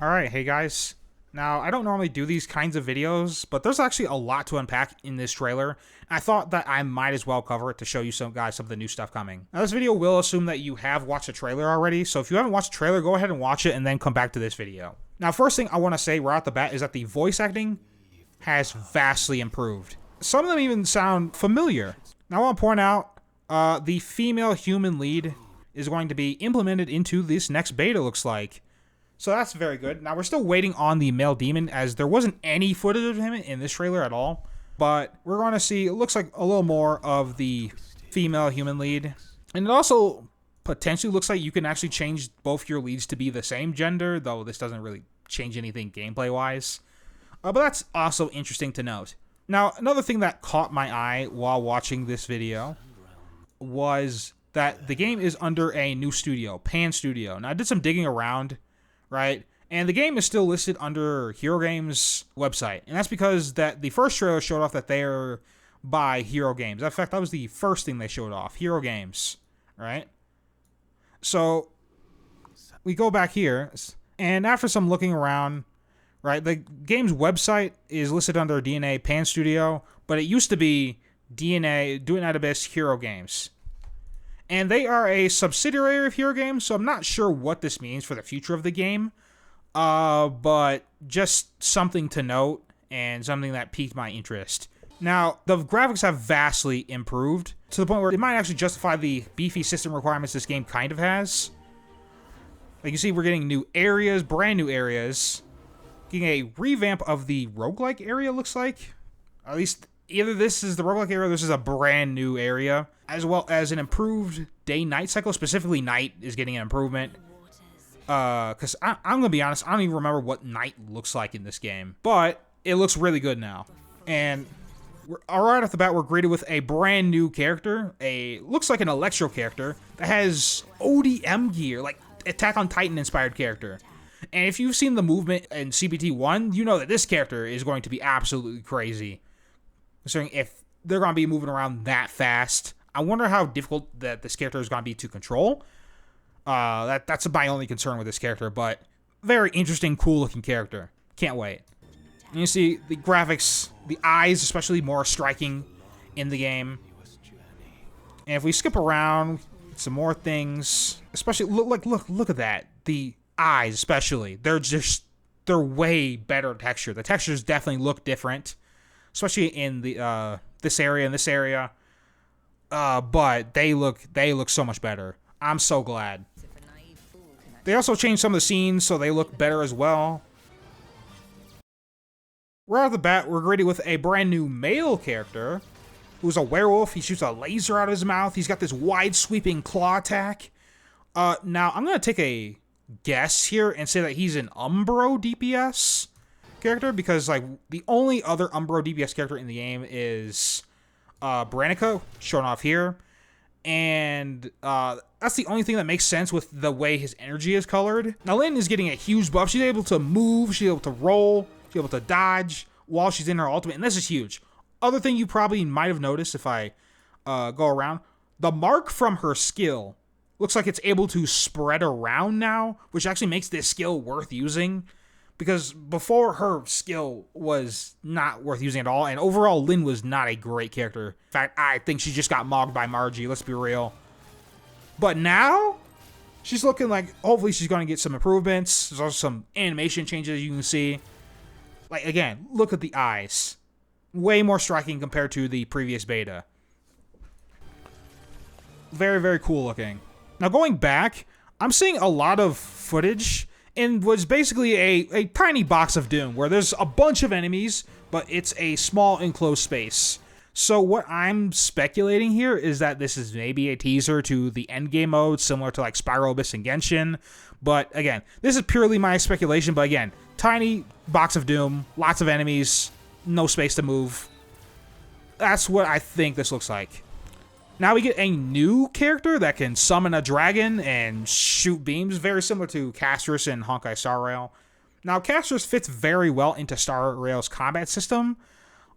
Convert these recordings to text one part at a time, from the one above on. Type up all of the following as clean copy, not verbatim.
Alright, hey guys. Now, I don't normally do these kinds of videos, but there's actually a lot to unpack in this trailer. I thought that I might as well cover it to show you some of the new stuff coming. Now, this video will assume that you have watched the trailer already, so if you haven't watched the trailer, go ahead and watch it and then come back to this video. Now, first thing I want to say right off the bat is that the voice acting has vastly improved. Some of them even sound familiar. Now, I want to point out, the female human lead is going to be implemented into this next beta, looks like. So that's very good. Now, we're still waiting on the male demon, as there wasn't any footage of him in this trailer at all. But we're going to see, it looks like a little more of the female human lead. And it also potentially looks like you can actually change both your leads to be the same gender, though this doesn't really change anything gameplay-wise. But that's also interesting to note. Now, another thing that caught my eye while watching this video was that the game is under a new studio, Pan Studio. Now, I did some digging around, right? And the game is still listed under Hero Games' website. And that's because that the first trailer showed off that they're by Hero Games. In fact, that was the first thing they showed off, Hero Games, right? So we go back here, and after some looking around, right, the game's website is listed under DNA Pan Studio, but it used to be DNA, Duet Hero Games. And they are a subsidiary of Hero Games, so I'm not sure what this means for the future of the game. But just something to note, and something that piqued my interest. Now, the graphics have vastly improved, to the point where it might actually justify the beefy system requirements this game kind of has. Like you see, we're getting new areas, brand new areas. Getting a revamp of the roguelike area, looks like. At least, either this is the roguelike area or this is a brand new area. As well as an improved day-night cycle. Specifically, night is getting an improvement. Because I'm going to be honest, I don't even remember what night looks like in this game. But it looks really good now. And right off the bat, we're greeted with a brand new character. Looks like an Electro character that has ODM gear. Like, Attack on Titan inspired character. And if you've seen the movement in CBT2, you know that this character is going to be absolutely crazy. Considering if they're going to be moving around that fast. I wonder how difficult that this character is going to be to control. That's my only concern with this character, but very interesting, cool-looking character. Can't wait. And you see the graphics, the eyes especially more striking in the game. And if we skip around, some more things, especially look at that. The eyes especially, they're way better texture. The textures definitely look different, especially in the this area and this area. But they look so much better. I'm so glad. They also changed some of the scenes so they look better as well. Right off the bat, we're greeted with a brand new male character who's a werewolf. He shoots a laser out of his mouth. He's got this wide sweeping claw attack. Now I'm gonna take a guess here and say that he's an Umbro DPS character, because like the only other Umbro DPS character in the game is Branica, shown off here. And that's the only thing that makes sense with the way his energy is colored. Now, Lynn is getting a huge buff. She's able to move, she's able to roll, she's able to dodge while she's in her ultimate, and this is huge. Other thing you probably might have noticed if I go around, the mark from her skill looks like it's able to spread around now, which actually makes this skill worth using. Because before, her skill was not worth using at all, and overall, Lynn was not a great character. In fact, I think she just got mogged by Margie, let's be real. But now, she's looking like, hopefully she's going to get some improvements. There's also some animation changes you can see. Like, again, look at the eyes. Way more striking compared to the previous beta. Very, very cool looking. Now, going back, I'm seeing a lot of footage and was basically a tiny box of doom where there's a bunch of enemies, but it's a small enclosed space. So what I'm speculating here is that this is maybe a teaser to the endgame mode, similar to like Spiral Abyss and Genshin. But again, this is purely my speculation, but again, tiny box of doom, lots of enemies, no space to move. That's what I think this looks like. Now we get a new character that can summon a dragon and shoot beams, very similar to Castris in Honkai Star Rail. Now, Castris fits very well into Star Rail's combat system,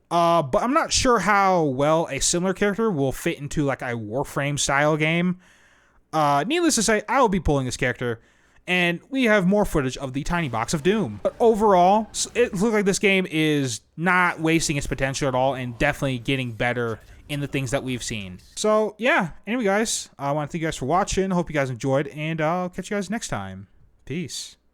but I'm not sure how well a similar character will fit into like a Warframe style game. Needless to say, I will be pulling this character. and we have more footage of the tiny box of doom. But overall, it looks like this game is not wasting its potential at all and definitely getting better in the things that we've seen. So yeah, anyway guys, I want to thank you guys for watching. Hope you guys enjoyed, and I'll catch you guys next time. Peace.